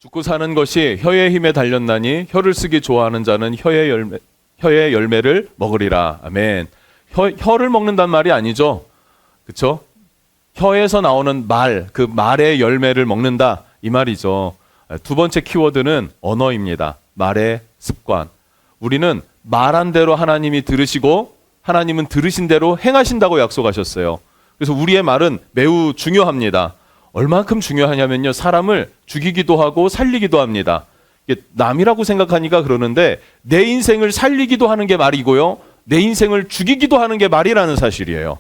죽고 사는 것이 혀의 힘에 달렸나니 혀를 쓰기 좋아하는 자는 혀의 열매를 먹으리라. 아멘. 혀를 먹는단 말이 아니죠. 그렇죠? 혀에서 나오는 말, 그 말의 열매를 먹는다 이 말이죠. 두 번째 키워드는 언어입니다. 말의 습관. 우리는 말한 대로 하나님이 들으시고 하나님은 들으신 대로 행하신다고 약속하셨어요. 그래서 우리의 말은 매우 중요합니다. 얼만큼 중요하냐면요, 사람을 죽이기도 하고 살리기도 합니다. 이게 남이라고 생각하니까 그러는데 내 인생을 살리기도 하는 게 말이고요, 내 인생을 죽이기도 하는 게 말이라는 사실이에요.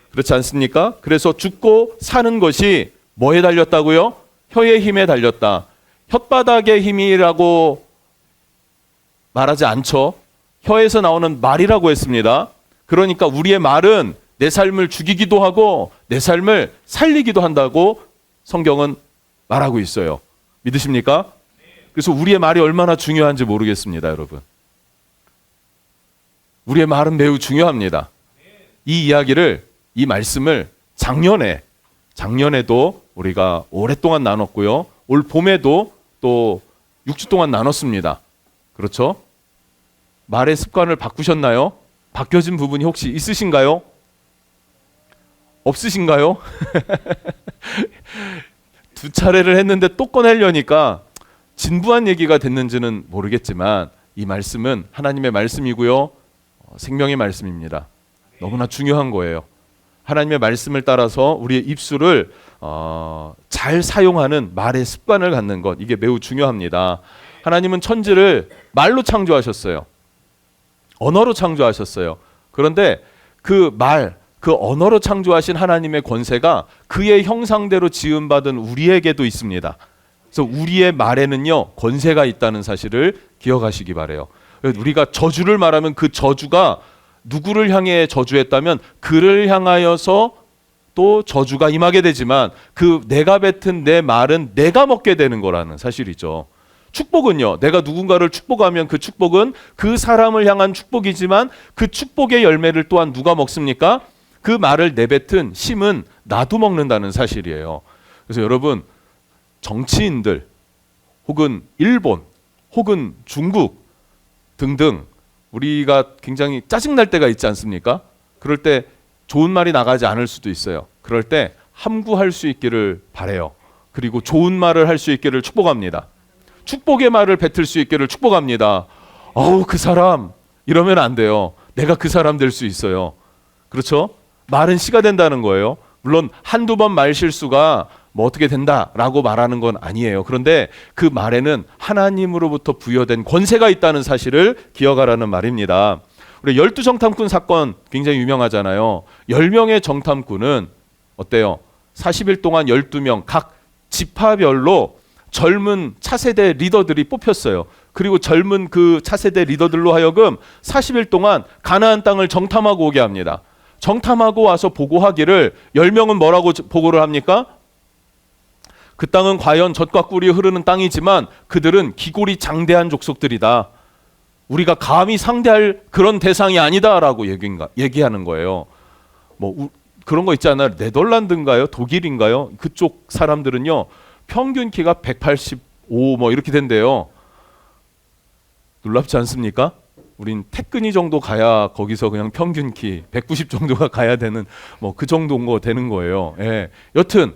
그렇지 않습니까? 그래서 죽고 사는 것이 뭐에 달렸다고요? 혀의 힘에 달렸다. 혓바닥의 힘이라고 말하지 않죠. 혀에서 나오는 말이라고 했습니다. 그러니까 우리의 말은 내 삶을 죽이기도 하고 내 삶을 살리기도 한다고 성경은 말하고 있어요. 믿으십니까? 그래서 우리의 말이 얼마나 중요한지 모르겠습니다, 여러분. 우리의 말은 매우 중요합니다. 이 이야기를, 이 말씀을 작년에도 우리가 오랫동안 나눴고요. 올 봄에도 또 6주 동안 나눴습니다. 그렇죠? 말의 습관을 바꾸셨나요? 바뀌어진 부분이 혹시 있으신가요? 없으신가요? 두 차례를 했는데 또 꺼내려니까 진부한 얘기가 됐는지는 모르겠지만 이 말씀은 하나님의 말씀이고요, 생명의 말씀입니다. 너무나 중요한 거예요. 하나님의 말씀을 따라서 우리의 입술을 잘 사용하는 말의 습관을 갖는 것, 이게 매우 중요합니다. 하나님은 천지를 말로 창조하셨어요. 언어로 창조하셨어요. 그런데 그 말, 그 언어로 창조하신 하나님의 권세가 그의 형상대로 지음받은 우리에게도 있습니다. 그래서 우리의 말에는요, 권세가 있다는 사실을 기억하시기 바라요. 우리가 저주를 말하면 그 저주가 누구를 향해 저주했다면 그를 향하여서 또 저주가 임하게 되지만 그 내가 뱉은 내 말은 내가 먹게 되는 거라는 사실이죠. 축복은요, 내가 누군가를 축복하면 그 축복은 그 사람을 향한 축복이지만 그 축복의 열매를 또한 누가 먹습니까? 그 말을 내뱉은 심은 나도 먹는다는 사실이에요. 그래서 여러분, 정치인들 혹은 일본 혹은 중국 등등 우리가 굉장히 짜증날 때가 있지 않습니까? 그럴 때 좋은 말이 나가지 않을 수도 있어요. 그럴 때 함구할 수 있기를 바라요. 그리고 좋은 말을 할 수 있기를 축복합니다. 축복의 말을 뱉을 수 있기를 축복합니다. 그 사람 이러면 안 돼요. 내가 그 사람 될 수 있어요. 그렇죠? 말은 씨가 된다는 거예요. 물론 한두 번 말 실수가 뭐 어떻게 된다라고 말하는 건 아니에요. 그런데 그 말에는 하나님으로부터 부여된 권세가 있다는 사실을 기억하라는 말입니다. 우리 12정탐꾼 사건 굉장히 유명하잖아요. 10명의 정탐꾼은 어때요? 40일 동안 12명 각 지파별로 젊은 차세대 리더들이 뽑혔어요. 그리고 젊은 그 차세대 리더들로 하여금 40일 동안 가나안 땅을 정탐하고 오게 합니다. 정탐하고 와서 보고하기를 10명은 뭐라고 보고를 합니까? 그 땅은 과연 젖과 꿀이 흐르는 땅이지만 그들은 기골이 장대한 족속들이다. 우리가 감히 상대할 그런 대상이 아니다라고 얘기하는 거예요. 그런 거 있잖아요. 네덜란드인가요? 독일인가요? 그쪽 사람들은요, 평균 키가 185 이렇게 된대요. 놀랍지 않습니까? 우린 태근이 정도 가야 거기서 그냥 평균 키 190 정도가 가야 되는 그 정도인 거 되는 거예요. 예. 여튼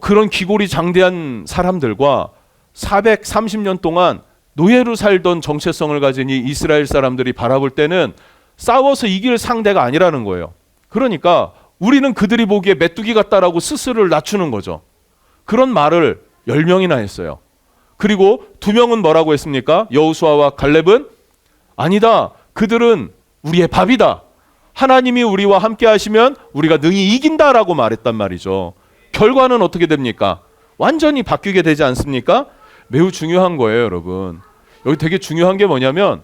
그런 기골이 장대한 사람들과 430년 동안 노예로 살던 정체성을 가진 이 이스라엘 사람들이 바라볼 때는 싸워서 이길 상대가 아니라는 거예요. 그러니까 우리는 그들이 보기에 메뚜기 같다라고 스스로를 낮추는 거죠. 그런 말을 10명이나 했어요. 그리고 2명은 뭐라고 했습니까? 여호수아와 갈렙은 아니다. 그들은 우리의 밥이다. 하나님이 우리와 함께 하시면 우리가 능히 이긴다라고 말했단 말이죠. 결과는 어떻게 됩니까? 완전히 바뀌게 되지 않습니까? 매우 중요한 거예요, 여러분. 여기 되게 중요한 게 뭐냐면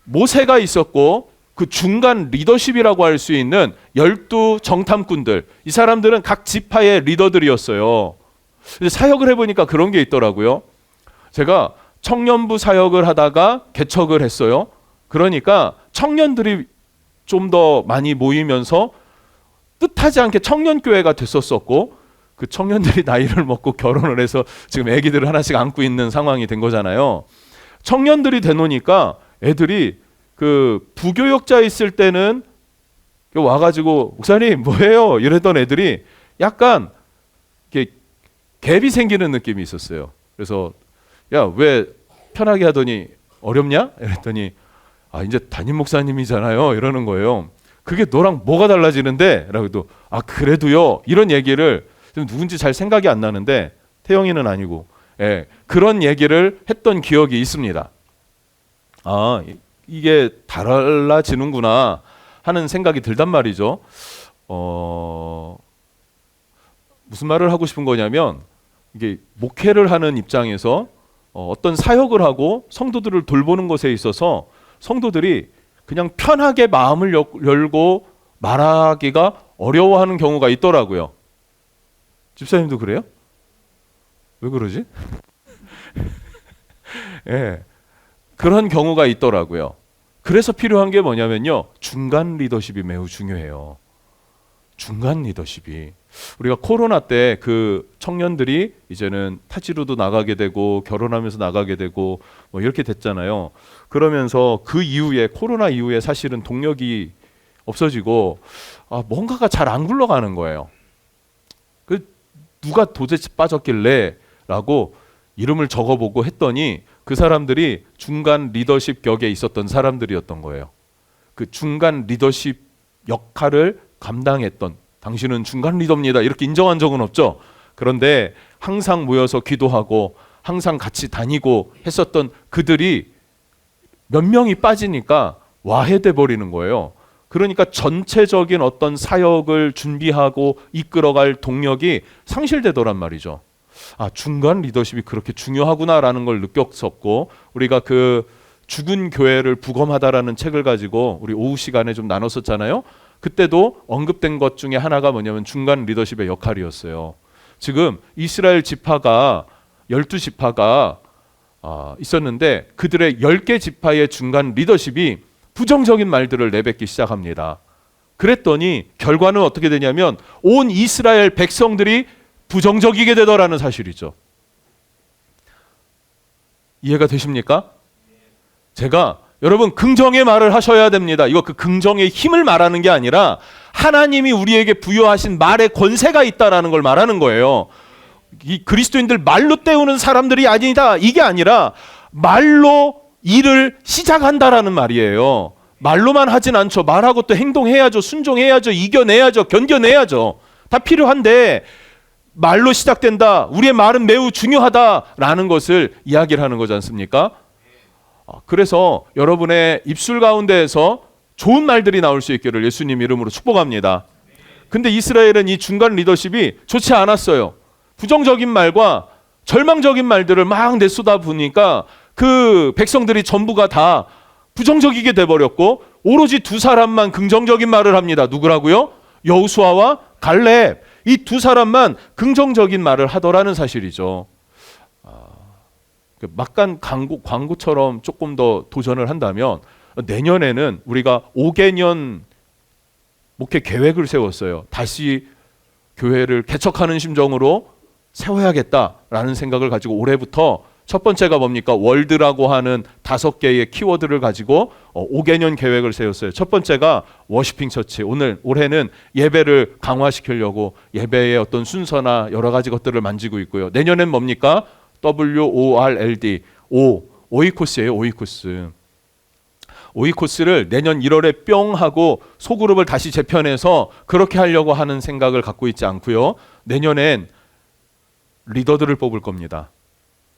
모세가 있었고 그 중간 리더십이라고 할 수 있는 12 정탐꾼들, 이 사람들은 각 지파의 리더들이었어요. 사역을 해보니까 그런 게 있더라고요. 제가 청년부 사역을 하다가 개척을 했어요. 그러니까 청년들이 좀 더 많이 모이면서 뜻하지 않게 청년교회가 됐었었고, 그 청년들이 나이를 먹고 결혼을 해서 지금 아기들을 하나씩 안고 있는 상황이 된 거잖아요. 청년들이 되노니까 애들이 그 부교역자 있을 때는 와가지고 목사님 뭐해요? 이랬던 애들이 약간 이렇게 갭이 생기는 느낌이 있었어요. 그래서 야, 왜 편하게 하더니 어렵냐? 이랬더니 이제 담임 목사님이잖아요. 이러는 거예요. 그게 너랑 뭐가 달라지는데? 라고 해도 그래도요. 이런 얘기를 누군지 잘 생각이 안 나는데 태영이는 아니고 그런 얘기를 했던 기억이 있습니다. 이게 달라지는구나 하는 생각이 들단 말이죠. 무슨 말을 하고 싶은 거냐면 이게 목회를 하는 입장에서 어떤 사역을 하고 성도들을 돌보는 것에 있어서 성도들이 그냥 편하게 마음을 열고 말하기가 어려워하는 경우가 있더라고요. 집사님도 그래요? 왜 그러지? 그런 경우가 있더라고요. 그래서 필요한 게 뭐냐면요. 중간 리더십이 매우 중요해요. 중간 리더십이. 우리가 코로나 때 그 청년들이 이제는 타지로도 나가게 되고 결혼하면서 나가게 되고 뭐 이렇게 됐잖아요. 그러면서 그 이후에 코로나 이후에 사실은 동력이 없어지고 뭔가가 잘 안 굴러가는 거예요. 누가 도대체 빠졌길래 라고 이름을 적어보고 했더니 그 사람들이 중간 리더십 격에 있었던 사람들이었던 거예요. 그 중간 리더십 역할을 감당했던, 당신은 중간 리더입니다 이렇게 인정한 적은 없죠. 그런데 항상 모여서 기도하고 항상 같이 다니고 했었던 그들이 몇 명이 빠지니까 와해돼 버리는 거예요. 그러니까 전체적인 어떤 사역을 준비하고 이끌어갈 동력이 상실되더란 말이죠. 중간 리더십이 그렇게 중요하구나라는 걸 느꼈었고, 우리가 그 죽은 교회를 부검하다라는 책을 가지고 우리 오후 시간에 좀 나눴었잖아요. 그때도 언급된 것 중에 하나가 뭐냐면 중간 리더십의 역할이었어요. 지금 이스라엘 지파가 12지파가 있었는데 그들의 10개 지파의 중간 리더십이 부정적인 말들을 내뱉기 시작합니다. 그랬더니 결과는 어떻게 되냐면 온 이스라엘 백성들이 부정적이게 되더라는 사실이죠. 이해가 되십니까? 제가 여러분 긍정의 말을 하셔야 됩니다. 이거 그 긍정의 힘을 말하는 게 아니라 하나님이 우리에게 부여하신 말의 권세가 있다라는 걸 말하는 거예요. 이 그리스도인들 말로 때우는 사람들이 아니다. 이게 아니라 말로 일을 시작한다라는 말이에요. 말로만 하진 않죠. 말하고 또 행동해야죠. 순종해야죠. 이겨내야죠. 견뎌내야죠. 다 필요한데 말로 시작된다. 우리의 말은 매우 중요하다라는 것을 이야기를 하는 거지 않습니까? 그래서 여러분의 입술 가운데에서 좋은 말들이 나올 수 있기를 예수님 이름으로 축복합니다. 근데 이스라엘은 이 중간 리더십이 좋지 않았어요. 부정적인 말과 절망적인 말들을 막 내쏟아 보니까 그 백성들이 전부가 다 부정적이게 돼버렸고 오로지 두 사람만 긍정적인 말을 합니다. 누구라고요? 여호수아와 갈렙. 이 두 사람만 긍정적인 말을 하더라는 사실이죠. 막간 광고처럼 조금 더 도전을 한다면 내년에는 우리가 5개년 목회 계획을 세웠어요. 다시 교회를 개척하는 심정으로 세워야겠다라는 생각을 가지고 올해부터 첫 번째가 뭡니까? 월드라고 하는 5개의 키워드를 가지고 5개년 계획을 세웠어요. 첫 번째가 워시핑 처치. 올해는 예배를 강화시키려고 예배의 어떤 순서나 여러 가지 것들을 만지고 있고요. 내년엔 뭡니까? WORLD. 오이코스예요. 오이코스. 오이코스를 내년 1월에 뿅 하고 소그룹을 다시 재편해서 그렇게 하려고 하는 생각을 갖고 있지 않고요. 내년엔 리더들을 뽑을 겁니다.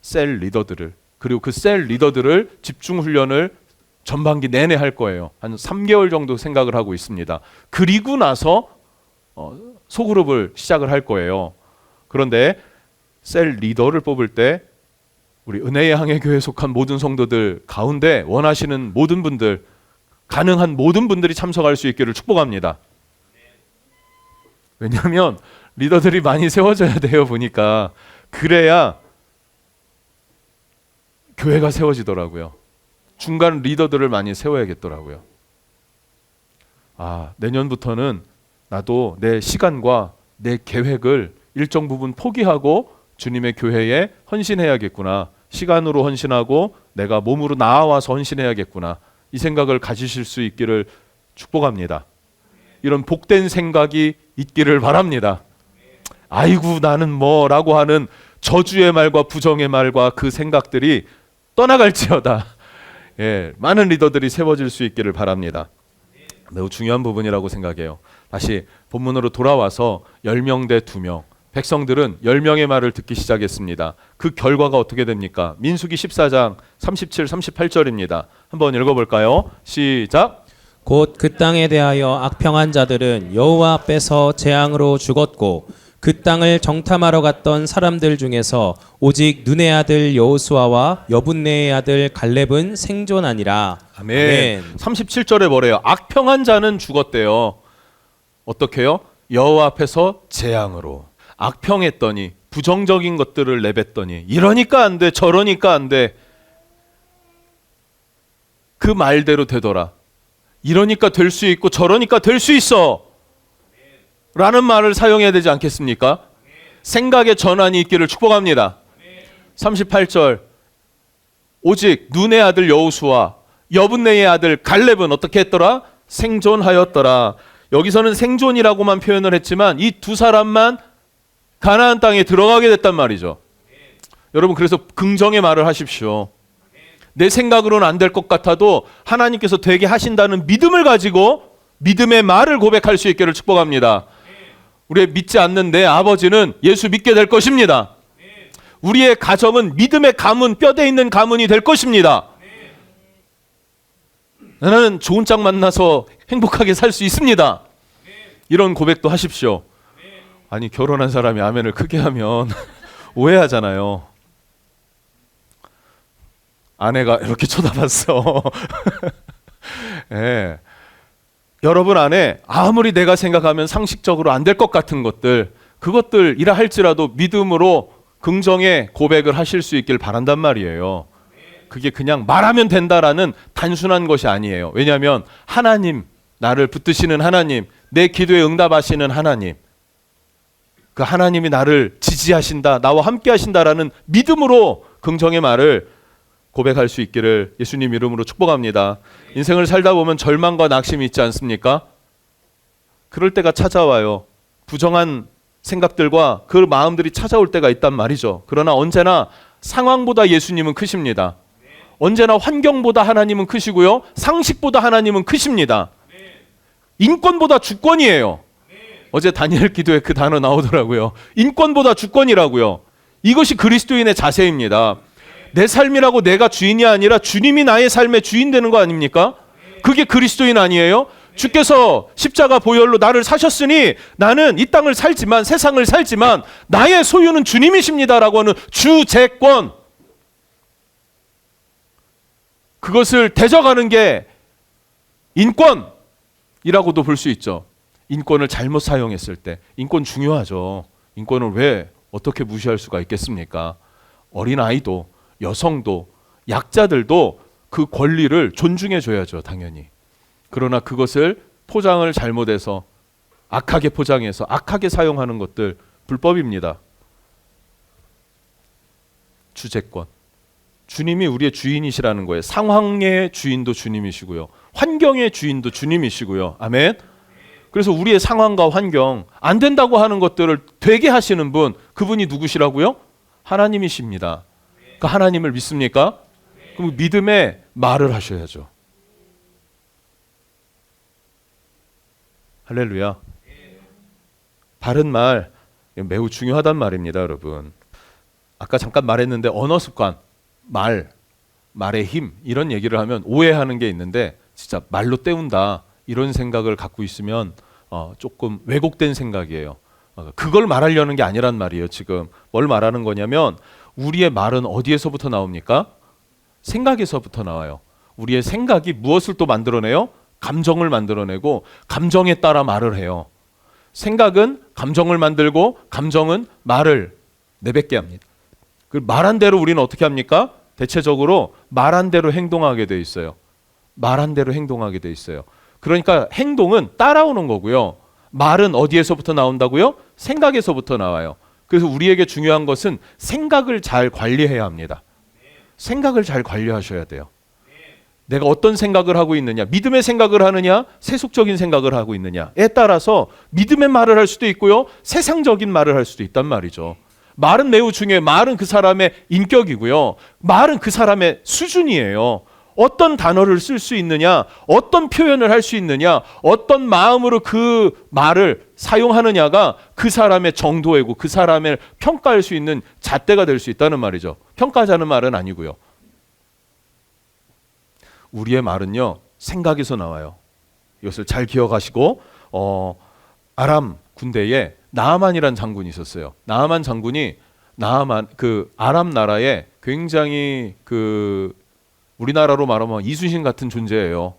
셀 리더들을. 그리고 그 셀 리더들을 집중 훈련을 전반기 내내 할 거예요. 한 3개월 정도 생각을 하고 있습니다. 그리고 나서 소그룹을 시작을 할 거예요. 그런데 셀 리더를 뽑을 때 우리 은혜의 항해 교회에 속한 모든 성도들 가운데 원하시는 모든 분들, 가능한 모든 분들이 참석할 수 있기를 축복합니다. 왜냐하면 리더들이 많이 세워져야 돼요. 보니까 그래야 교회가 세워지더라고요. 중간 리더들을 많이 세워야겠더라고요. 내년부터는 나도 내 시간과 내 계획을 일정 부분 포기하고 주님의 교회에 헌신해야겠구나. 시간으로 헌신하고 내가 몸으로 나아와서 헌신해야겠구나. 이 생각을 가지실 수 있기를 축복합니다. 이런 복된 생각이 있기를 바랍니다. 아이고 나는 뭐라고 하는 저주의 말과 부정의 말과 그 생각들이 떠나갈지어다. 예, 많은 리더들이 세워질 수 있기를 바랍니다. 매우 중요한 부분이라고 생각해요. 다시 본문으로 돌아와서 10명 대 2명. 백성들은 10명의 말을 듣기 시작했습니다. 그 결과가 어떻게 됩니까? 민수기 14장 37, 38절입니다. 한번 읽어볼까요? 시작. 곧 그 땅에 대하여 악평한 자들은 여호와 앞에서 재앙으로 죽었고 그 땅을 정탐하러 갔던 사람들 중에서 오직 눈의 아들 여호수아와 여분네의 아들 갈렙은 생존하니라. 아멘. 37절에 뭐래요? 악평한 자는 죽었대요. 어떻게요? 여호와 앞에서 재앙으로. 악평했더니 부정적인 것들을 내뱉더니 이러니까 안 돼, 저러니까 안 돼. 그 말대로 되더라. 이러니까 될 수 있고 저러니까 될 수 있어 라는 말을 사용해야 되지 않겠습니까? 생각의 전환이 있기를 축복합니다. 38절 오직 눈의 아들 여호수아 여분네의 아들 갈렙은 어떻게 했더라? 생존하였더라. 여기서는 생존이라고만 표현을 했지만 이 두 사람만 가나안 땅에 들어가게 됐단 말이죠. 여러분 그래서 긍정의 말을 하십시오. 내 생각으로는 안 될 것 같아도 하나님께서 되게 하신다는 믿음을 가지고 믿음의 말을 고백할 수 있기를 축복합니다. 우리의 믿지 않는 내 아버지는 예수 믿게 될 것입니다. 우리의 가정은 믿음의 가문, 뼈대 있는 가문이 될 것입니다. 나는 좋은 짝 만나서 행복하게 살 수 있습니다. 이런 고백도 하십시오. 아니 결혼한 사람이 아멘을 크게 하면 오해하잖아요. 아내가 이렇게 쳐다봤어. 예. 여러분 안에 아무리 내가 생각하면 상식적으로 안 될 것 같은 것들, 그것들이라 할지라도 믿음으로 긍정의 고백을 하실 수 있길 바란단 말이에요. 그게 그냥 말하면 된다라는 단순한 것이 아니에요. 왜냐하면 하나님, 나를 붙드시는 하나님, 내 기도에 응답하시는 하나님, 그 하나님이 나를 지지하신다, 나와 함께 하신다라는 믿음으로 긍정의 말을 고백할 수 있기를 예수님 이름으로 축복합니다. 인생을 살다 보면 절망과 낙심이 있지 않습니까? 그럴 때가 찾아와요. 부정한 생각들과 그 마음들이 찾아올 때가 있단 말이죠. 그러나 언제나 상황보다 예수님은 크십니다. 언제나 환경보다 하나님은 크시고요. 상식보다 하나님은 크십니다. 인권보다 주권이에요. 어제 다니엘 기도에 그 단어 나오더라고요. 인권보다 주권이라고요. 이것이 그리스도인의 자세입니다. 내 삶이라고 내가 주인이 아니라 주님이 나의 삶의 주인 되는 거 아닙니까? 그게 그리스도인 아니에요? 주께서 십자가 보혈로 나를 사셨으니 나는 이 땅을 살지만 세상을 살지만 나의 소유는 주님이십니다라고 하는 주재권, 그것을 대적하는 게 인권이라고도 볼 수 있죠. 인권을 잘못 사용했을 때. 인권 중요하죠. 인권을 왜 어떻게 무시할 수가 있겠습니까? 어린아이도 여성도 약자들도 그 권리를 존중해 줘야죠. 당연히. 그러나 그것을 포장을 잘못해서 악하게 포장해서 악하게 사용하는 것들 불법입니다. 주재권. 주님이 우리의 주인이시라는 거예요. 상황의 주인도 주님이시고요. 환경의 주인도 주님이시고요. 아멘. 그래서 우리의 상황과 환경, 안 된다고 하는 것들을 되게 하시는 분, 그분이 누구시라고요? 하나님이십니다. 그 하나님을 믿습니까? 그럼 믿음의 말을 하셔야죠. 할렐루야. 바른 말 매우 중요하단 말입니다, 여러분. 아까 잠깐 말했는데 언어 습관, 말의 힘 이런 얘기를 하면 오해하는 게 있는데 진짜 말로 때운다 이런 생각을 갖고 있으면 조금 왜곡된 생각이에요. 그걸 말하려는 게 아니란 말이에요. 지금 뭘 말하는 거냐면 우리의 말은 어디에서부터 나옵니까? 생각에서부터 나와요. 우리의 생각이 무엇을 또 만들어내요? 감정을 만들어내고 감정에 따라 말을 해요. 생각은 감정을 만들고 감정은 말을 내뱉게 합니다. 그 말한 대로 우리는 어떻게 합니까? 대체적으로 말한 대로 행동하게 돼 있어요. 말한 대로 행동하게 돼 있어요. 그러니까 행동은 따라오는 거고요. 말은 어디에서부터 나온다고요? 생각에서부터 나와요. 그래서 우리에게 중요한 것은 생각을 잘 관리해야 합니다. 생각을 잘 관리하셔야 돼요. 내가 어떤 생각을 하고 있느냐, 믿음의 생각을 하느냐, 세속적인 생각을 하고 있느냐에 따라서 믿음의 말을 할 수도 있고요, 세상적인 말을 할 수도 있단 말이죠. 말은 매우 중요해요. 말은 그 사람의 인격이고요, 말은 그 사람의 수준이에요. 어떤 단어를 쓸 수 있느냐, 어떤 표현을 할 수 있느냐, 어떤 마음으로 그 말을 사용하느냐가 그 사람의 정도이고 그 사람을 평가할 수 있는 잣대가 될 수 있다는 말이죠. 평가하자는 말은 아니고요. 우리의 말은요, 생각에서 나와요. 이것을 잘 기억하시고, 아람 군대에 나아만이란 장군이 있었어요. 나아만 장군이 그 아람 나라에 굉장히 우리나라로 말하면 이순신 같은 존재예요.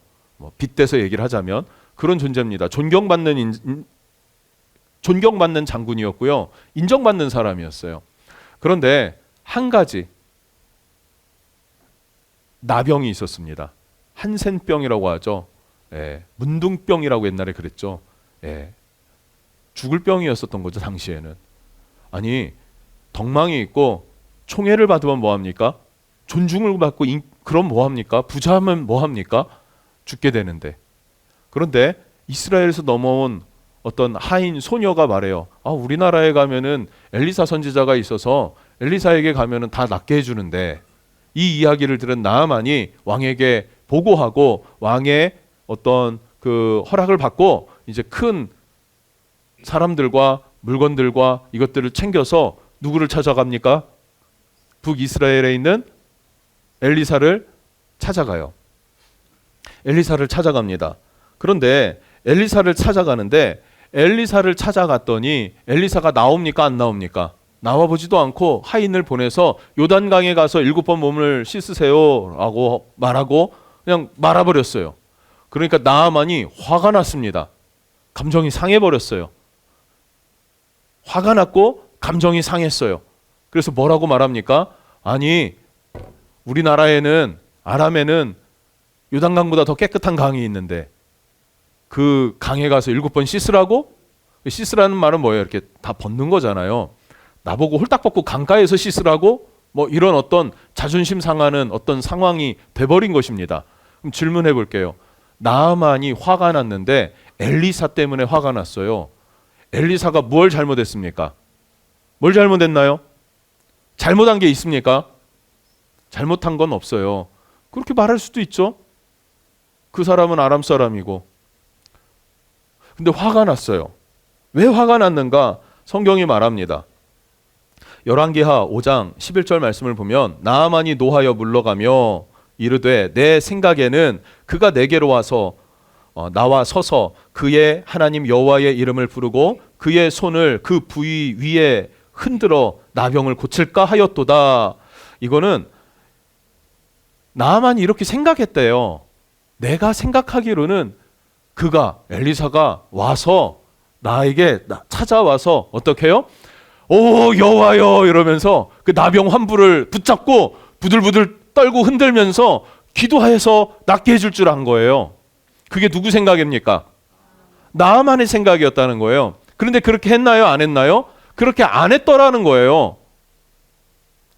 빗대서 얘기를 하자면 그런 존재입니다. 존경받는 장군이었고요, 인정받는 사람이었어요. 그런데 한 가지 나병이 있었습니다. 한센병이라고 하죠. 문둥병이라고 옛날에 그랬죠. 죽을 병이었었던 거죠, 당시에는. 아니, 덕망이 있고 총애를 받으면 뭐합니까? 존중을 받고 그럼 뭐합니까? 부자하면 뭐합니까? 죽게 되는데. 그런데 이스라엘에서 넘어온 어떤 하인 소녀가 말해요. 우리나라에 가면은 엘리사 선지자가 있어서 엘리사에게 가면은 다 낫게 해주는데, 이 이야기를 들은 나아만이 왕에게 보고하고 왕의 어떤 그 허락을 받고 이제 큰 사람들과 물건들과 이것들을 챙겨서 누구를 찾아갑니까? 북이스라엘에 있는 엘리사를 찾아가요. 엘리사를 찾아갑니다. 그런데 엘리사를 찾아가는데, 엘리사를 찾아갔더니 엘리사가 나옵니까, 안 나옵니까? 나와보지도 않고 하인을 보내서 요단강에 가서 7번 몸을 씻으세요 라고 말하고 그냥 말아버렸어요. 그러니까 나아만이 화가 났습니다. 감정이 상해버렸어요. 화가 났고 감정이 상했어요. 그래서 뭐라고 말합니까? 아니, 우리나라에는, 아람에는 요단강보다 더 깨끗한 강이 있는데 그 강에 가서 7번 씻으라고? 씻으라는 말은 뭐예요? 이렇게 다 벗는 거잖아요. 나보고 홀딱 벗고 강가에서 씻으라고? 뭐 이런 어떤 자존심 상하는 어떤 상황이 돼버린 것입니다. 그럼 질문해 볼게요. 나아만이 화가 났는데 엘리사 때문에 화가 났어요. 엘리사가 뭘 잘못했습니까? 뭘 잘못했나요? 잘못한 게 있습니까? 잘못한 건 없어요. 그렇게 말할 수도 있죠. 그 사람은 아람 사람이고. 근데 화가 났어요. 왜 화가 났는가? 성경이 말합니다. 열왕기하 5장 11절 말씀을 보면, 나아만이 노하여 물러가며 이르되 내 생각에는 그가 내게로 와서 나와 서서 그의 하나님 여호와의 이름을 부르고 그의 손을 그 부위 위에 흔들어 나병을 고칠까 하였도다. 이거는 나아만이 이렇게 생각했대요. 내가 생각하기로는 그가, 엘리사가 와서 나에게 찾아와서 어떻게 해요? 오 여호와여 이러면서 그 나병 환부를 붙잡고 부들부들 떨고 흔들면서 기도해서 낫게 해줄 줄 안 거예요. 그게 누구 생각입니까? 나아만의 생각이었다는 거예요. 그런데 그렇게 했나요? 안 했나요? 그렇게 안 했더라는 거예요.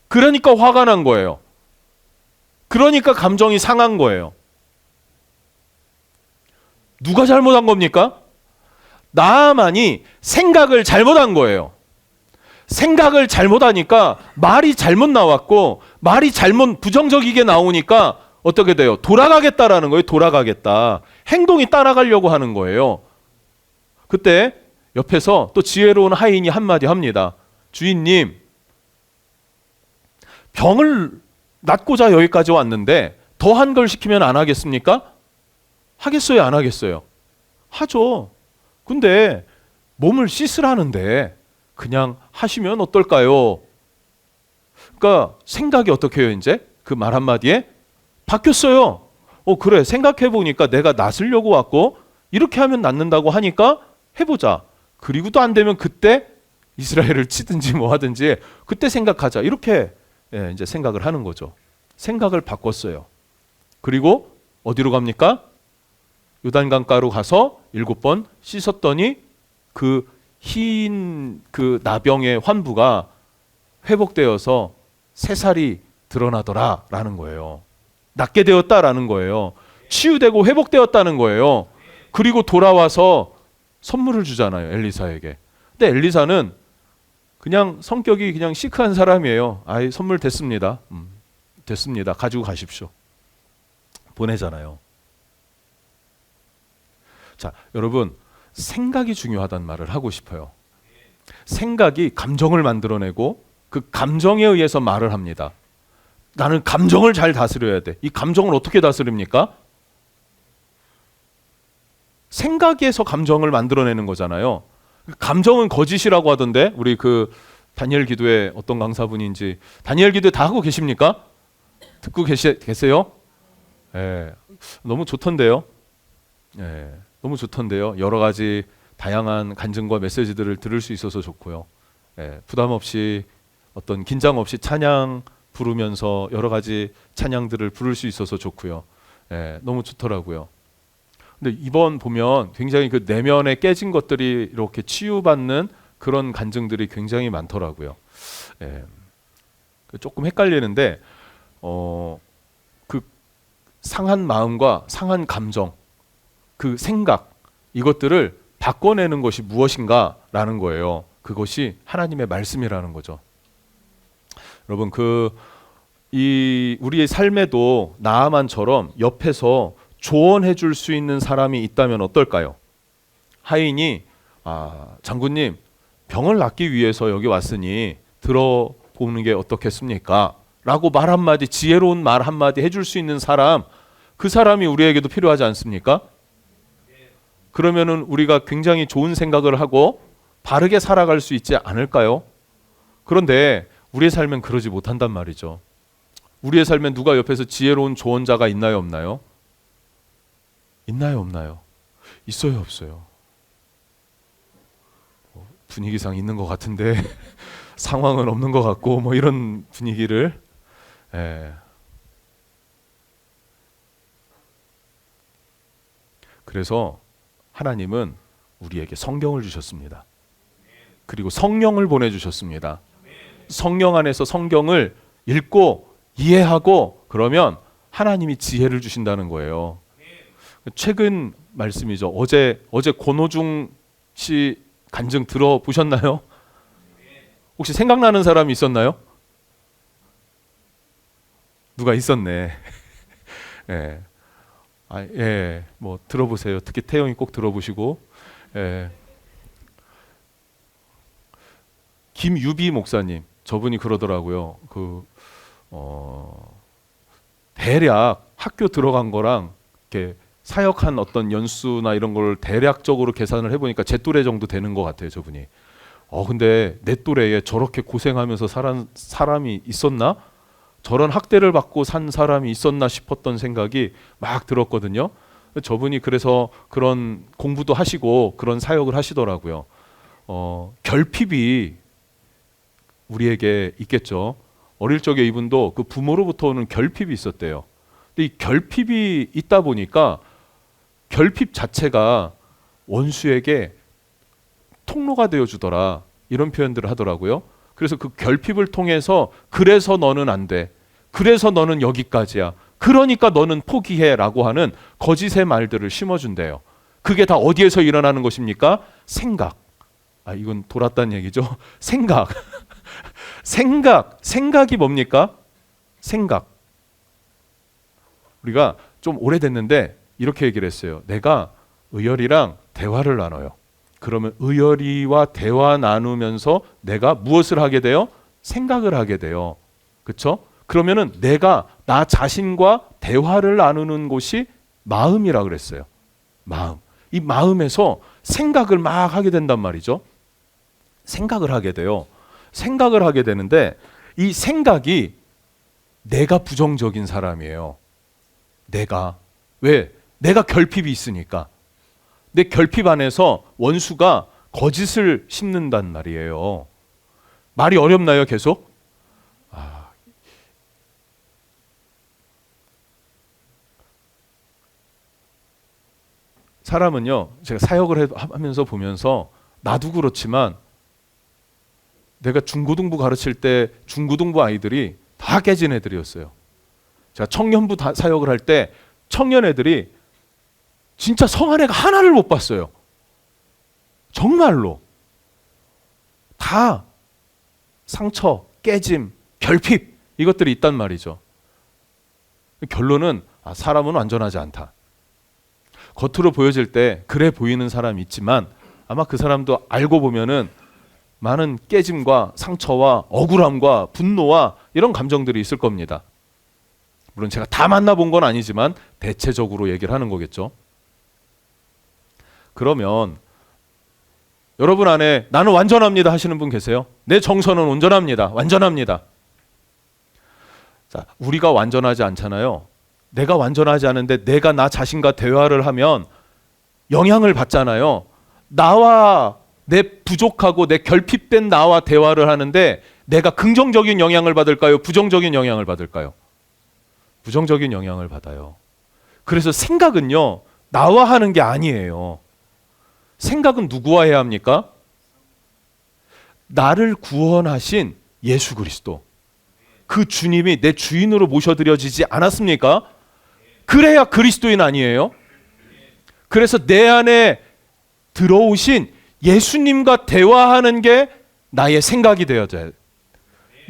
그러니까 화가 난 거예요. 그러니까 감정이 상한 거예요. 누가 잘못한 겁니까? 나아만이 생각을 잘못한 거예요. 생각을 잘못하니까 말이 잘못 나왔고, 말이 잘못 부정적이게 나오니까 어떻게 돼요? 돌아가겠다라는 거예요. 돌아가겠다. 행동이 따라가려고 하는 거예요. 그때 옆에서 또 지혜로운 하인이 한마디 합니다. 주인님, 병을 낫고자 여기까지 왔는데 더한 걸 시키면 안 하겠습니까? 하겠어요, 안 하겠어요? 하죠. 근데 몸을 씻으라는데 그냥 하시면 어떨까요? 그러니까 생각이 어떻게 해요, 이제? 그 말 한마디에 바뀌었어요. 그래, 생각해보니까 내가 낫으려고 왔고 이렇게 하면 낫는다고 하니까 해보자. 그리고 또 안 되면 그때 이스라엘을 치든지 뭐 하든지 그때 생각하자. 이렇게 이제 생각을 하는 거죠. 생각을 바꿨어요. 그리고 어디로 갑니까? 요단강가로 가서 7번 씻었더니 그 흰 그 나병의 환부가 회복되어서 새살이 드러나더라라는 거예요. 낫게 되었다라는 거예요. 치유되고 회복되었다는 거예요. 그리고 돌아와서 선물을 주잖아요, 엘리사에게. 근데 엘리사는 그냥 성격이 그냥 시크한 사람이에요. 아이, 선물 됐습니다. 됐습니다. 가지고 가십시오. 보내잖아요. 자, 여러분, 생각이 중요하다는 말을 하고 싶어요. 생각이 감정을 만들어내고 그 감정에 의해서 말을 합니다. 나는 감정을 잘 다스려야 돼. 이 감정을 어떻게 다스립니까? 생각에서 감정을 만들어내는 거잖아요. 감정은 거짓이라고 하던데, 우리 그 다니엘 기도회 어떤 강사분인지, 다니엘 기도회 다 하고 계십니까? 듣고 계세요? 예, 너무 좋던데요. 예, 너무 좋던데요. 여러 가지 다양한 간증과 메시지들을 들을 수 있어서 좋고요. 예, 부담 없이 어떤 긴장 없이 찬양 부르면서 여러 가지 찬양들을 부를 수 있어서 좋고요. 예, 너무 좋더라고요. 근데 이번 보면 굉장히 그 내면에 깨진 것들이 이렇게 치유받는 그런 간증들이 굉장히 많더라고요. 예, 조금 헷갈리는데 그 상한 마음과 상한 감정, 그 생각, 이것들을 바꿔내는 것이 무엇인가라는 거예요. 그것이 하나님의 말씀이라는 거죠. 여러분, 우리의 삶에도 나아만처럼 옆에서 조언해 줄 수 있는 사람이 있다면 어떨까요? 하인이 장군님, 병을 낫기 위해서 여기 왔으니 들어보는 게 어떻겠습니까? 라고 말 한마디, 지혜로운 말 한마디 해줄 수 있는 사람, 그 사람이 우리에게도 필요하지 않습니까? 그러면은 우리가 굉장히 좋은 생각을 하고 바르게 살아갈 수 있지 않을까요? 그런데 우리의 삶은 그러지 못한단 말이죠. 우리의 삶엔 누가 옆에서 지혜로운 조언자가 있나요, 없나요? 있나요, 없나요? 있어요, 없어요? 분위기상 있는 것 같은데 상황은 없는 것 같고, 뭐 이런 분위기를. 예. 그래서 하나님은 우리에게 성경을 주셨습니다. 그리고 성령을 보내주셨습니다. 성령 안에서 성경을 읽고 이해하고 그러면 하나님이 지혜를 주신다는 거예요. 최근 말씀이죠. 어제 권호중 씨 간증 들어보셨나요? 혹시 생각나는 사람이 있었나요? 누가 있었네. 예. 예, 뭐 들어보세요. 특히 태영이 꼭 들어보시고. 예. 김유비 목사님, 저분이 그러더라고요. 대략 학교 들어간 거랑 이렇게 사역한 어떤 연수나 이런 걸 대략적으로 계산을 해보니까 제 또래 정도 되는 것 같아요, 저분이. 근데 내 또래에 저렇게 고생하면서 살은 사람이 있었나? 저런 학대를 받고 산 사람이 있었나 싶었던 생각이 막 들었거든요. 저분이 그래서 그런 공부도 하시고 그런 사역을 하시더라고요. 결핍이 우리에게 있겠죠. 어릴 적에 이분도 그 부모로부터 오는 결핍이 있었대요. 근데 이 결핍이 있다 보니까 결핍 자체가 원수에게 통로가 되어 주더라, 이런 표현들을 하더라고요. 그래서 그 결핍을 통해서 그래서 너는 안 돼, 그래서 너는 여기까지야, 그러니까 너는 포기해 라고 하는 거짓의 말들을 심어준대요. 그게 다 어디에서 일어나는 것입니까? 생각. 이건 돌았다는 얘기죠. 생각. 생각이 뭡니까? 생각. 우리가 좀 오래됐는데 이렇게 얘기를 했어요. 내가 의열이랑 대화를 나눠요. 그러면 의열이와 대화 나누면서 내가 무엇을 하게 돼요? 생각을 하게 돼요. 그렇죠? 그러면은 내가 나 자신과 대화를 나누는 곳이 마음이라 그랬어요. 마음. 이 마음에서 생각을 막 하게 된단 말이죠. 생각을 하게 돼요. 생각을 하게 되는데 이 생각이 내가 부정적인 사람이에요. 왜? 내가 결핍이 있으니까. 내 결핍 안에서 원수가 거짓을 심는단 말이에요. 말이 어렵나요, 계속? 사람은요, 제가 사역을 하면서 보면서 나도 그렇지만 내가 중고등부 가르칠 때 중고등부 아이들이 다 깨진 애들이었어요. 제가 청년부 사역을 할 때 청년 애들이 진짜 성한 애가 하나를 못 봤어요. 정말로. 다 상처, 깨짐, 결핍 이것들이 있단 말이죠. 결론은 사람은 완전하지 않다. 겉으로 보여질 때 그래 보이는 사람이 있지만 아마 그 사람도 알고 보면은 많은 깨짐과 상처와 억울함과 분노와 이런 감정들이 있을 겁니다. 물론 제가 다 만나본 건 아니지만 대체적으로 얘기를 하는 거겠죠. 그러면 여러분 안에 나는 완전합니다 하시는 분 계세요? 내 정서는 온전합니다. 완전합니다. 자, 우리가 완전하지 않잖아요. 내가 완전하지 않은데 내가 나 자신과 대화를 하면 영향을 받잖아요. 나와 내 부족하고 내 결핍된 나와 대화를 하는데 내가 긍정적인 영향을 받을까요? 부정적인 영향을 받을까요? 부정적인 영향을 받아요. 그래서 생각은요, 나와 하는 게 아니에요. 생각은 누구와 해야 합니까? 나를 구원하신 예수 그리스도. 그 주님이 내 주인으로 모셔드려지지 않았습니까? 그래야 그리스도인 아니에요? 그래서 내 안에 들어오신 예수님과 대화하는 게 나의 생각이 되어져야 돼.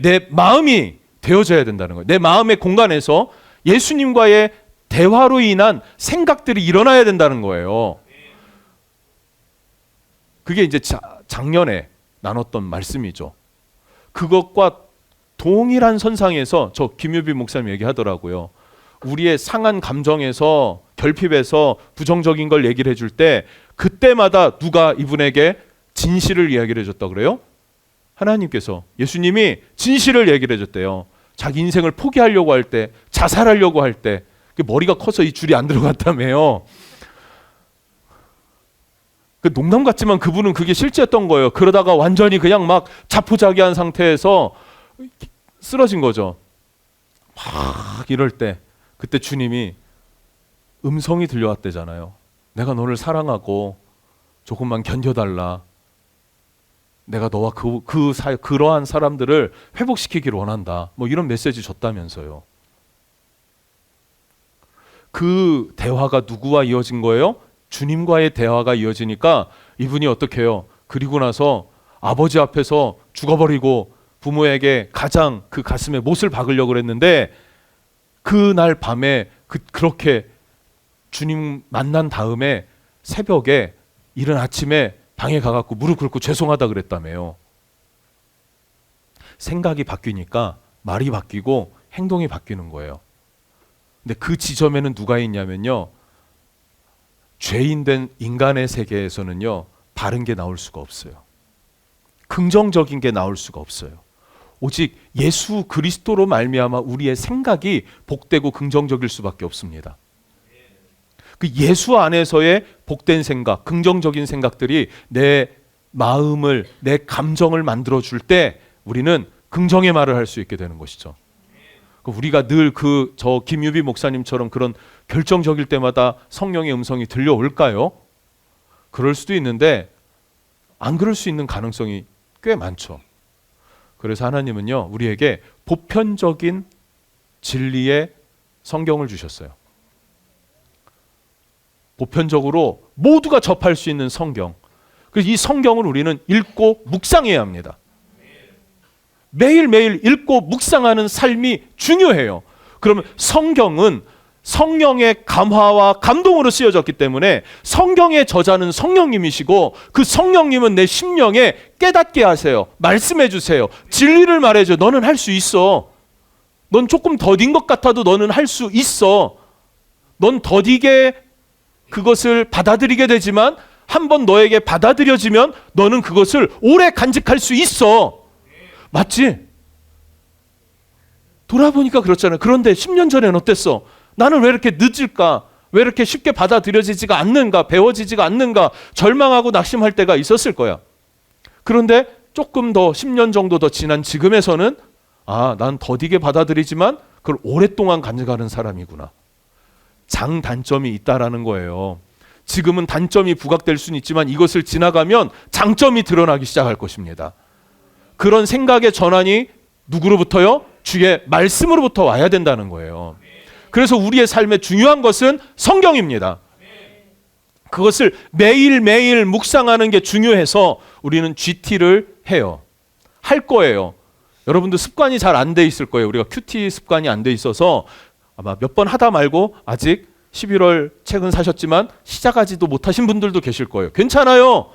내 마음이 되어져야 된다는 거예요. 내 마음의 공간에서 예수님과의 대화로 인한 생각들이 일어나야 된다는 거예요. 그게 이제 작년에 나눴던 말씀이죠. 그것과 동일한 선상에서 저 김유비 목사님 얘기하더라고요. 우리의 상한 감정에서 결핍에서 부정적인 걸 얘기를 해줄 때 그때마다 누가 이분에게 진실을 이야기를 해줬다 그래요? 하나님께서, 예수님이 진실을 얘기를 해줬대요. 자기 인생을 포기하려고 할 때, 자살하려고 할 때 머리가 커서 이 줄이 안 들어갔다며요. 농담 같지만 그분은 그게 실제였던 거예요. 그러다가 완전히 그냥 막 자포자기한 상태에서 쓰러진 거죠. 막 이럴 때 그때 주님이 음성이 들려왔대잖아요. 내가 너를 사랑하고 조금만 견뎌달라. 내가 너와 그러한 사람들을 회복시키기를 원한다. 뭐 이런 메시지 줬다면서요. 그 대화가 누구와 이어진 거예요? 주님과의 대화가 이어지니까 이분이 어떻게 해요? 그리고 나서 아버지 앞에서 죽어버리고 부모에게 가장 그 가슴에 못을 박으려고 그랬는데 그날 밤에 그렇게 주님 만난 다음에 새벽에 이른 아침에 방에 가갖고 무릎 꿇고 죄송하다 그랬다며요. 생각이 바뀌니까 말이 바뀌고 행동이 바뀌는 거예요. 근데 그 지점에는 누가 있냐면요, 죄인된 인간의 세계에서는요 바른 게 나올 수가 없어요. 긍정적인 게 나올 수가 없어요. 오직 예수 그리스도로 말미암아 우리의 생각이 복되고 긍정적일 수밖에 없습니다. 그 예수 안에서의 복된 생각, 긍정적인 생각들이 내 마음을, 내 감정을 만들어줄 때 우리는 긍정의 말을 할 수 있게 되는 것이죠. 우리가 늘 저 김유비 목사님처럼 그런 결정적일 때마다 성령의 음성이 들려올까요? 그럴 수도 있는데 안 그럴 수 있는 가능성이 꽤 많죠. 그래서 하나님은요 우리에게 보편적인 진리의 성경을 주셨어요. 보편적으로 모두가 접할 수 있는 성경. 그래서 이 성경을 우리는 읽고 묵상해야 합니다. 매일매일 읽고 묵상하는 삶이 중요해요. 그러면 성경은 성령의 감화와 감동으로 쓰여졌기 때문에 성경의 저자는 성령님이시고 그 성령님은 내 심령에 깨닫게 하세요. 말씀해 주세요. 진리를 말해줘. 너는 할 수 있어. 넌 조금 더딘 것 같아도 너는 할 수 있어. 넌 더디게 그것을 받아들이게 되지만 한번 너에게 받아들여지면 너는 그것을 오래 간직할 수 있어. 맞지? 돌아보니까 그렇잖아요. 그런데 10년 전엔 어땠어? 나는 왜 이렇게 늦을까? 왜 이렇게 쉽게 받아들여지지가 않는가? 배워지지가 않는가? 절망하고 낙심할 때가 있었을 거야. 그런데 조금 더 10년 정도 더 지난 지금에서는 난 더디게 받아들이지만 그걸 오랫동안 간직하는 사람이구나. 장단점이 있다라는 거예요. 지금은 단점이 부각될 수는 있지만 이것을 지나가면 장점이 드러나기 시작할 것입니다. 그런 생각의 전환이 누구로부터요? 주의 말씀으로부터 와야 된다는 거예요. 그래서 우리의 삶에 중요한 것은 성경입니다. 그것을 매일매일 묵상하는 게 중요해서 우리는 GT를 해요. 할 거예요. 여러분도 습관이 잘 안 돼 있을 거예요. 우리가 큐티 습관이 안 돼 있어서 아마 몇 번 하다 말고 아직 11월 책은 사셨지만 시작하지도 못하신 분들도 계실 거예요. 괜찮아요.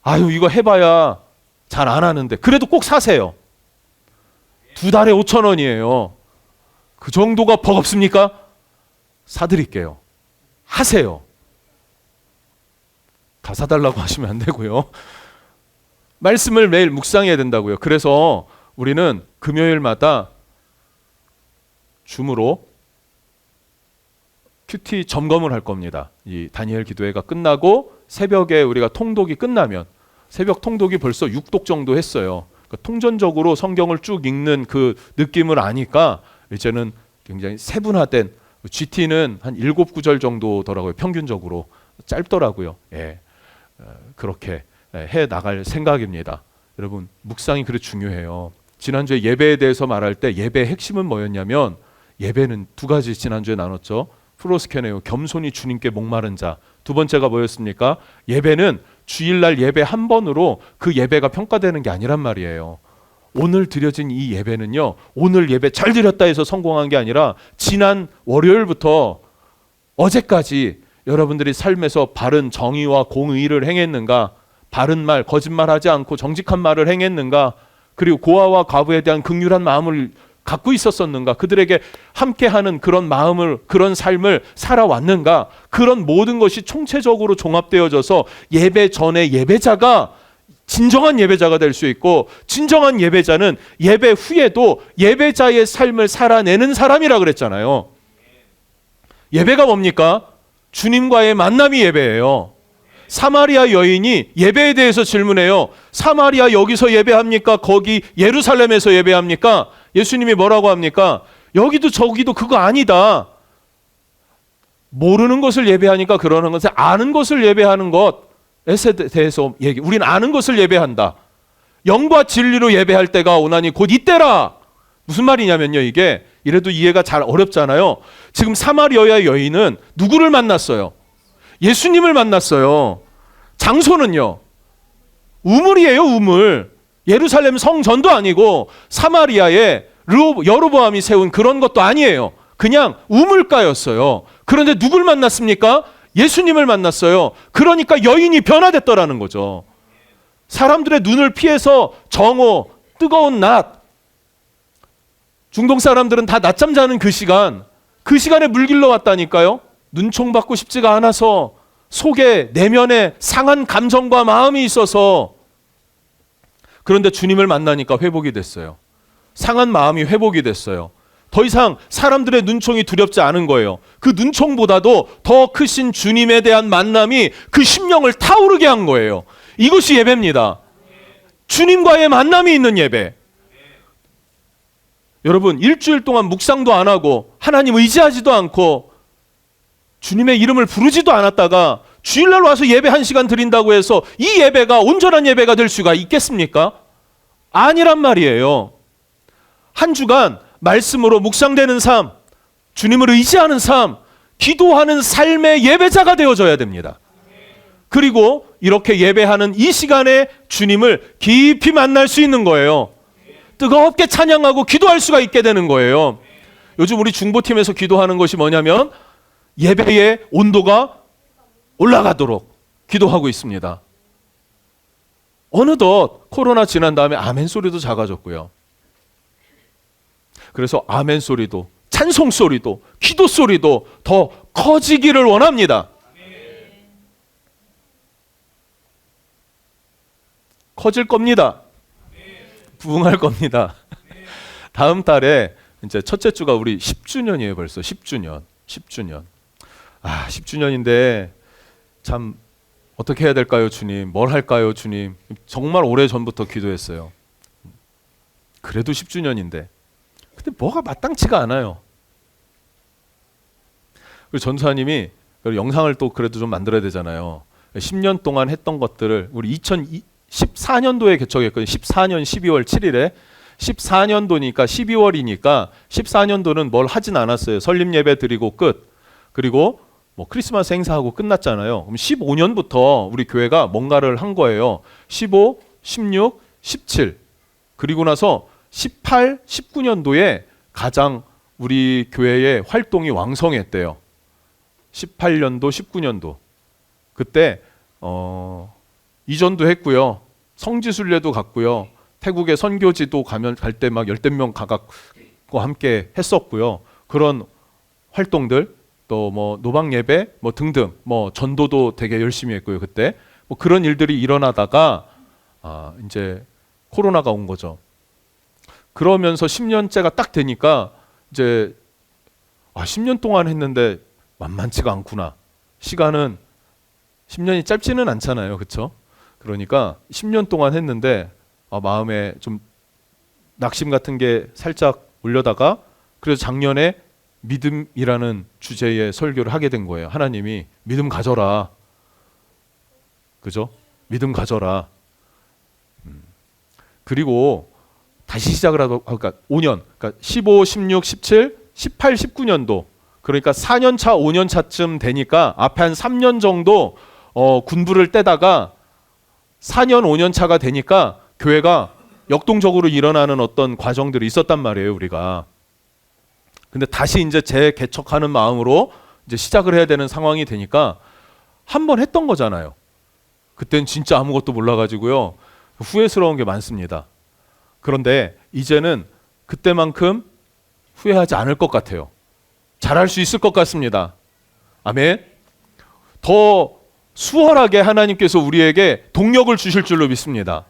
아유, 이거 해봐야 잘 안 하는데. 그래도 꼭 사세요. 2달에 5,000원이에요. 그 정도가 버겁습니까? 사드릴게요. 하세요. 다 사달라고 하시면 안 되고요. 말씀을 매일 묵상해야 된다고요. 그래서 우리는 금요일마다 줌으로 큐티 점검을 할 겁니다. 이 다니엘 기도회가 끝나고 새벽에 우리가 통독이 끝나면, 새벽 통독이 벌써 6독 정도 했어요. 그러니까 통전적으로 성경을 쭉 읽는 그 느낌을 아니까 이제는 굉장히 세분화된, GT는 한 7구절 정도더라고요. 평균적으로 짧더라고요. 예. 그렇게 해 나갈 생각입니다. 여러분, 묵상이 그렇게 중요해요. 지난주에 예배에 대해서 말할 때 예배의 핵심은 뭐였냐면, 예배는 두 가지 지난주에 나눴죠. 프로스케네요, 겸손히 주님께 목마른 자. 두 번째가 뭐였습니까? 예배는 주일날 예배 한 번으로 그 예배가 평가되는 게 아니란 말이에요. 오늘 드려진 이 예배는요, 오늘 예배 잘 드렸다 해서 성공한 게 아니라 지난 월요일부터 어제까지 여러분들이 삶에서 바른 정의와 공의를 행했는가, 바른 말, 거짓말하지 않고 정직한 말을 행했는가, 그리고 고아와 과부에 대한 긍휼한 마음을 갖고 있었었는가, 그들에게 함께하는 그런 마음을, 그런 삶을 살아왔는가, 그런 모든 것이 총체적으로 종합되어져서 예배 전에 예배자가 진정한 예배자가 될 수 있고, 진정한 예배자는 예배 후에도 예배자의 삶을 살아내는 사람이라 그랬잖아요. 예배가 뭡니까? 주님과의 만남이 예배예요. 사마리아 여인이 예배에 대해서 질문해요. 사마리아 여기서 예배합니까? 거기 예루살렘에서 예배합니까? 예수님이 뭐라고 합니까? 여기도 저기도 그거 아니다. 모르는 것을 예배하니까 그러는 것은 아는 것을 예배하는 것에 대해서 얘기. 우리는 아는 것을 예배한다. 영과 진리로 예배할 때가 오나니 곧 이때라. 무슨 말이냐면요, 이게 이래도 이해가 잘 어렵잖아요. 지금 사마리아 여인은 누구를 만났어요? 예수님을 만났어요. 장소는요, 우물이에요, 우물. 예루살렘 성전도 아니고 사마리아에 여로보암이 세운 그런 것도 아니에요. 그냥 우물가였어요. 그런데 누굴 만났습니까? 예수님을 만났어요. 그러니까 여인이 변화됐더라는 거죠. 사람들의 눈을 피해서 정오, 뜨거운 낮, 중동 사람들은 다 낮잠 자는 그 시간에 물길러 왔다니까요. 눈총 받고 싶지가 않아서, 속에 내면에 상한 감정과 마음이 있어서. 그런데 주님을 만나니까 회복이 됐어요. 상한 마음이 회복이 됐어요. 더 이상 사람들의 눈총이 두렵지 않은 거예요. 그 눈총보다도 더 크신 주님에 대한 만남이 그 심령을 타오르게 한 거예요. 이것이 예배입니다. 주님과의 만남이 있는 예배. 여러분, 일주일 동안 묵상도 안 하고 하나님 의지하지도 않고 주님의 이름을 부르지도 않았다가 주일날 와서 예배 1시간 드린다고 해서 이 예배가 온전한 예배가 될 수가 있겠습니까? 아니란 말이에요. 한 주간 말씀으로 묵상되는 삶, 주님을 의지하는 삶, 기도하는 삶의 예배자가 되어져야 됩니다. 그리고 이렇게 예배하는 이 시간에 주님을 깊이 만날 수 있는 거예요. 뜨겁게 찬양하고 기도할 수가 있게 되는 거예요. 요즘 우리 중보팀에서 기도하는 것이 뭐냐면 예배의 온도가 올라가도록 기도하고 있습니다. 어느덧 코로나 지난 다음에 아멘 소리도 작아졌고요. 그래서 아멘 소리도, 찬송 소리도, 기도 소리도 더 커지기를 원합니다. 커질 겁니다. 부흥할 겁니다. 다음 달에 이제 첫째 주가 우리 10주년이에요. 벌써 10주년. 10주년인데 참 어떻게 해야 될까요, 주님? 뭘 할까요, 주님? 정말 오래전부터 기도했어요. 그래도 10주년인데. 근데 뭐가 마땅치가 않아요. 그리고 전사님이 그리고 영상을 또 그래도 좀 만들어야 되잖아요. 10년 동안 했던 것들을 우리 2014년도에 개척했거든요. 14년 12월 7일에 14년도니까 12월이니까 14년도는 뭘 하진 않았어요. 설립 예배 드리고 끝. 그리고 뭐 크리스마스 행사하고 끝났잖아요. 그럼 15년부터 우리 교회가 뭔가를 한 거예요. 15, 16, 17. 그리고 나서 18, 19년도에 가장 우리 교회의 활동이 왕성했대요. 18년도, 19년도. 그때 이전도 했고요. 성지순례도 갔고요. 태국에 선교지도 갈 때 막 열댓 명 가갖고 함께 했었고요. 그런 활동들 또 뭐 노방 예배 뭐 등등 뭐 전도도 되게 열심히 했고요. 그때 뭐 그런 일들이 일어나다가 이제 코로나가 온 거죠. 그러면서 10년째가 딱 되니까 이제 10년 동안 했는데 만만치가 않구나. 시간은 10년이 짧지는 않잖아요. 그렇죠? 그러니까 10년 동안 했는데 마음에 좀 낙심 같은 게 살짝 올려다가 그래서 작년에 믿음이라는 주제의 설교를 하게 된 거예요. 하나님이 믿음 가져라. 그죠? 믿음 가져라. 그리고 다시 시작을 하고 그러니까 5년. 그러니까 15, 16, 17, 18, 19년도. 그러니까 4년 차, 5년 차쯤 되니까 앞에 한 3년 정도 군부를 떼다가 4년, 5년 차가 되니까 교회가 역동적으로 일어나는 어떤 과정들이 있었단 말이에요, 우리가. 근데 다시 이제 재개척하는 마음으로 이제 시작을 해야 되는 상황이 되니까 한 번 했던 거잖아요. 그땐 진짜 아무것도 몰라가지고요. 후회스러운 게 많습니다. 그런데 이제는 그때만큼 후회하지 않을 것 같아요. 잘할 수 있을 것 같습니다. 아멘. 더 수월하게 하나님께서 우리에게 동력을 주실 줄로 믿습니다.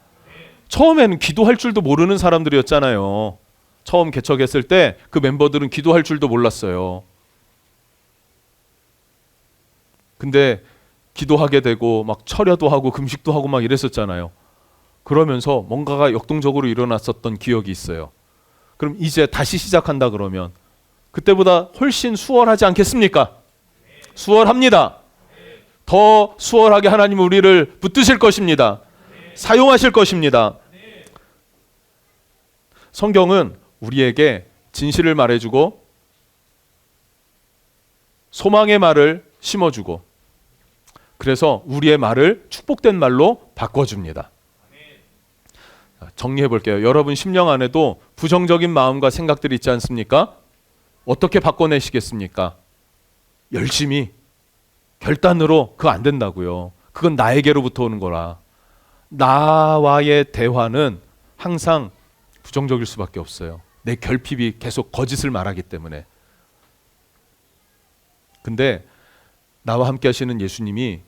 처음에는 기도할 줄도 모르는 사람들이었잖아요. 처음 개척했을 때 그 멤버들은 기도할 줄도 몰랐어요. 근데 기도하게 되고 막 철야도 하고 금식도 하고 막 이랬었잖아요. 그러면서 뭔가가 역동적으로 일어났었던 기억이 있어요. 그럼 이제 다시 시작한다 그러면 그때보다 훨씬 수월하지 않겠습니까? 수월합니다. 더 수월하게 하나님 우리를 붙드실 것입니다. 사용하실 것입니다. 성경은 우리에게 진실을 말해주고 소망의 말을 심어주고 그래서 우리의 말을 축복된 말로 바꿔줍니다. 정리해 볼게요. 여러분 심령 안에도 부정적인 마음과 생각들이 있지 않습니까? 어떻게 바꿔내시겠습니까? 열심히 결단으로 그거 안 된다고요. 그건 나에게로부터 오는 거라. 나와의 대화는 항상 부정적일 수밖에 없어요. 내 결핍이 계속 거짓을 말하기 때문에. 근데 나와 함께 하시는 예수님이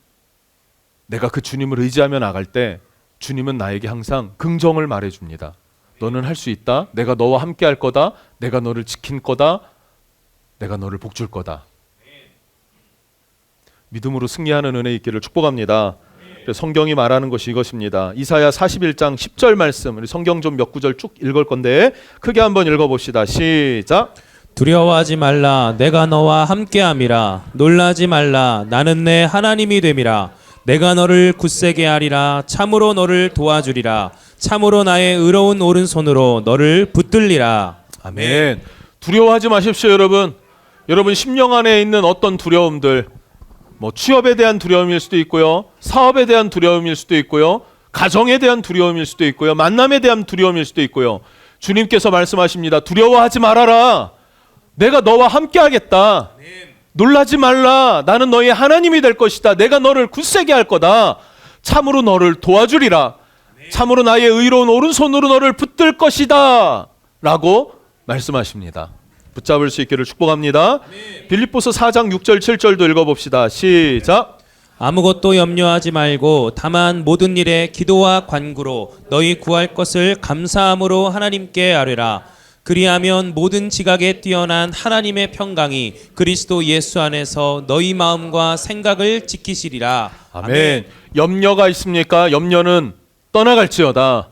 내가 그 주님을 의지하며 나갈 때 주님은 나에게 항상 긍정을 말해줍니다. 너는 할 수 있다. 내가 너와 함께 할 거다. 내가 너를 지킨 거다. 내가 너를 복줄 거다. 믿음으로 승리하는 은혜 있기를 축복합니다. 성경이 말하는 것이 이것입니다. 이사야 41장 10절 말씀, 우리 성경 좀 몇 구절 쭉 읽을 건데 크게 한번 읽어봅시다. 시작. 두려워하지 말라 내가 너와 함께함이라. 놀라지 말라 나는 내 하나님이 됨이라. 내가 너를 굳세게 하리라. 참으로 너를 도와주리라. 참으로 나의 의로운 오른손으로 너를 붙들리라. 아멘. 두려워하지 마십시오, 여러분. 여러분 심령 안에 있는 어떤 두려움들, 뭐 취업에 대한 두려움일 수도 있고요, 사업에 대한 두려움일 수도 있고요, 가정에 대한 두려움일 수도 있고요, 만남에 대한 두려움일 수도 있고요. 주님께서 말씀하십니다. 두려워하지 말아라. 내가 너와 함께 하겠다. 놀라지 말라. 나는 너의 하나님이 될 것이다. 내가 너를 굳세게 할 거다. 참으로 너를 도와주리라. 참으로 나의 의로운 오른손으로 너를 붙들 것이다. 라고 말씀하십니다. 붙잡을 수 있기를 축복합니다. 빌립보서 4장 6절 7절도 읽어봅시다. 시작. 아무것도 염려하지 말고 다만 모든 일에 기도와 간구로 너희 구할 것을 감사함으로 하나님께 아뢰라. 그리하면 모든 지각에 뛰어난 하나님의 평강이 그리스도 예수 안에서 너희 마음과 생각을 지키시리라. 아멘. 염려가 있습니까? 염려는 떠나갈지어다.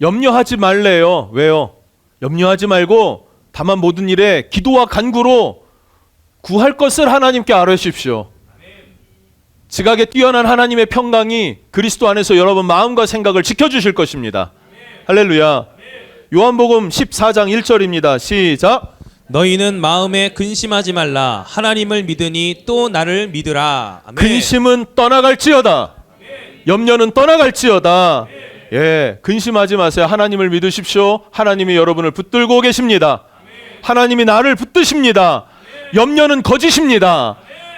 염려하지 말래요. 왜요? 염려하지 말고 다만 모든 일에 기도와 간구로 구할 것을 하나님께 아뢰십시오. 지각에 뛰어난 하나님의 평강이 그리스도 안에서 여러분 마음과 생각을 지켜주실 것입니다. 할렐루야. 요한복음 14장 1절입니다. 시작. 너희는 마음에 근심하지 말라. 하나님을 믿으니 또 나를 믿으라. 아멘. 근심은 떠나갈지어다. 염려는 떠나갈지어다. 예, 근심하지 마세요. 하나님을 믿으십시오. 하나님이 여러분을 붙들고 계십니다. 하나님이 나를 붙드십니다. 염려는 거짓입니다.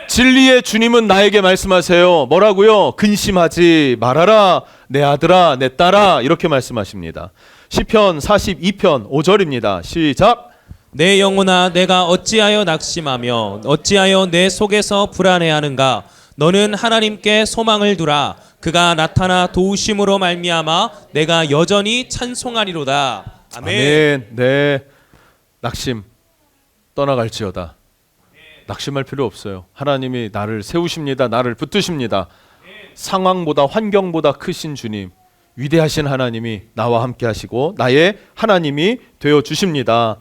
진리의 주님은 나에게 말씀하세요. 뭐라고요? 근심하지 말아라. 내 아들아, 내 딸아. 이렇게 말씀하십니다. 시편 42편 5절입니다. 시작. 내 영혼아, 내가 어찌하여 낙심하며 어찌하여 내 속에서 불안해하는가? 너는 하나님께 소망을 두라. 그가 나타나 도우심으로 말미암아 내가 여전히 찬송하리로다. 아멘. 아멘. 네. 낙심 떠나갈지어다. 낙심할 필요 없어요. 하나님이 나를 세우십니다. 나를 붙드십니다. 상황보다 환경보다 크신 주님, 위대하신 하나님이 나와 함께 하시고 나의 하나님이 되어 주십니다.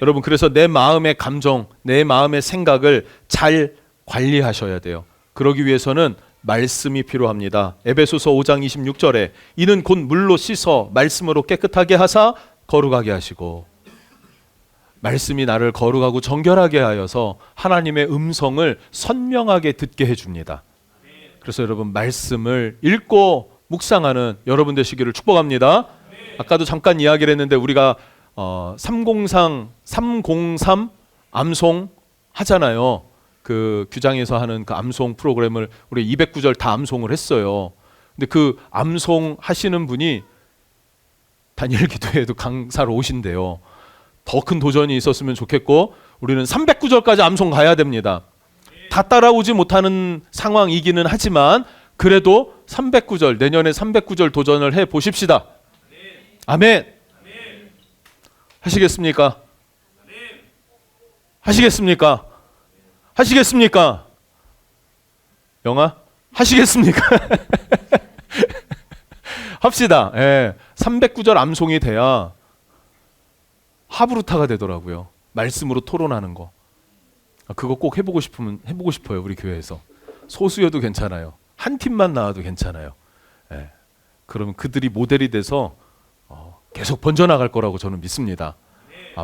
여러분, 그래서 내 마음의 감정, 내 마음의 생각을 잘 관리하셔야 돼요. 그러기 위해서는 말씀이 필요합니다. 에베소서 5장 26절에 이는 곧 물로 씻어 말씀으로 깨끗하게 하사 거룩하게 하시고, 말씀이 나를 거룩하고 정결하게 하여서 하나님의 음성을 선명하게 듣게 해줍니다. 그래서 여러분, 말씀을 읽고 묵상하는 여러분 되시기를 축복합니다. 아까도 잠깐 이야기를 했는데 우리가 303 암송 하잖아요. 그 규장에서 하는 그 암송 프로그램을 우리 209절 다 암송을 했어요. 근데 그 암송 하시는 분이 다니엘 기도회에도 강사로 오신대요. 더 큰 도전이 있었으면 좋겠고, 우리는 309절까지 암송 가야 됩니다. 다 따라오지 못하는 상황이기는 하지만 그래도 309절, 내년에 309절 도전을 해 보십시다. 아멘. 하시겠습니까? 하시겠습니까? 하시겠습니까? 영아, 하시겠습니까? 합시다. 예. 309절 암송이 돼야 하브루타가 되더라고요. 말씀으로 토론하는 거. 그거 꼭 해보고 싶어요. 우리 교회에서. 소수여도 괜찮아요. 한 팀만 나와도 괜찮아요. 예. 그러면 그들이 모델이 돼서 계속 번져나갈 거라고 저는 믿습니다.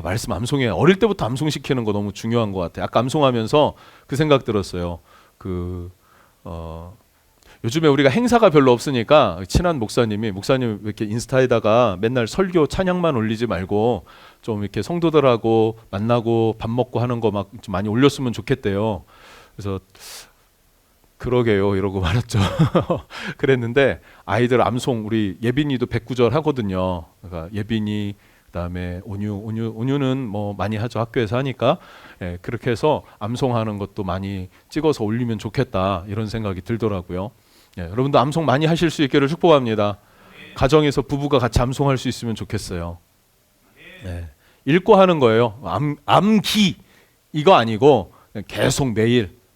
말씀 암송해. 어릴 때부터 암송시키는 거 너무 중요한 것 같아요. 아까 암송하면서 그 생각 들었어요. 요즘에 우리가 행사가 별로 없으니까 친한 목사님 왜 이렇게 인스타에다가 맨날 설교 찬양만 올리지 말고 좀 이렇게 성도들하고 만나고 밥 먹고 하는 거 막 좀 많이 올렸으면 좋겠대요. 그래서 그러게요 이러고 말았죠. 그랬는데 아이들 암송, 우리 예빈이도 109절 하거든요. 그러니까 예빈이, 그다음에 온유는 뭐 많이 하죠. 학교에서 하니까. 예, 그렇게 해서 암송하는 것도 많이 찍어서 올리면 좋겠다 이런 생각이 들더라고요. 예, 여러분도 암송 많이 하실 수 있기를 축복합니다. 가정에서 부부가 같이 암송할 수 있으면 좋겠어요. 예, 읽고 하는 거예요. 암기 이거 아니고 계속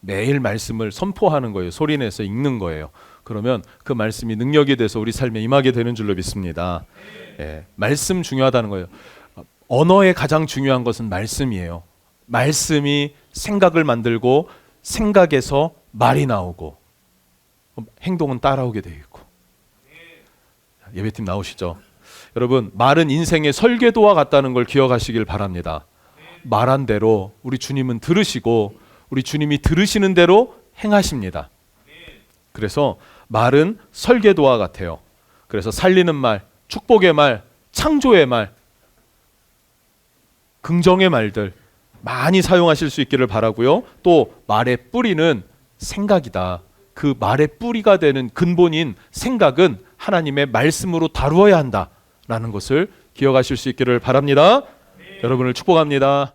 매일 말씀을 선포하는 거예요. 소리내서 읽는 거예요. 그러면 그 말씀이 능력이 돼서 우리 삶에 임하게 되는 줄로 믿습니다. 예, 말씀 중요하다는 거예요. 언어의 가장 중요한 것은 말씀이에요. 말씀이 생각을 만들고 생각에서 말이 나오고 행동은 따라오게 되어 있고. 예배팀 나오시죠? 여러분, 말은 인생의 설계도와 같다는 걸 기억하시길 바랍니다. 말한 대로 우리 주님은 들으시고 우리 주님이 들으시는 대로 행하십니다. 그래서 말은 설계도와 같아요. 그래서 살리는 말, 축복의 말, 창조의 말, 긍정의 말들 많이 사용하실 수 있기를 바라고요. 또 말의 뿌리는 생각이다. 그 말의 뿌리가 되는 근본인 생각은 하나님의 말씀으로 다루어야 한다라는 것을 기억하실 수 있기를 바랍니다. 여러분을 축복합니다.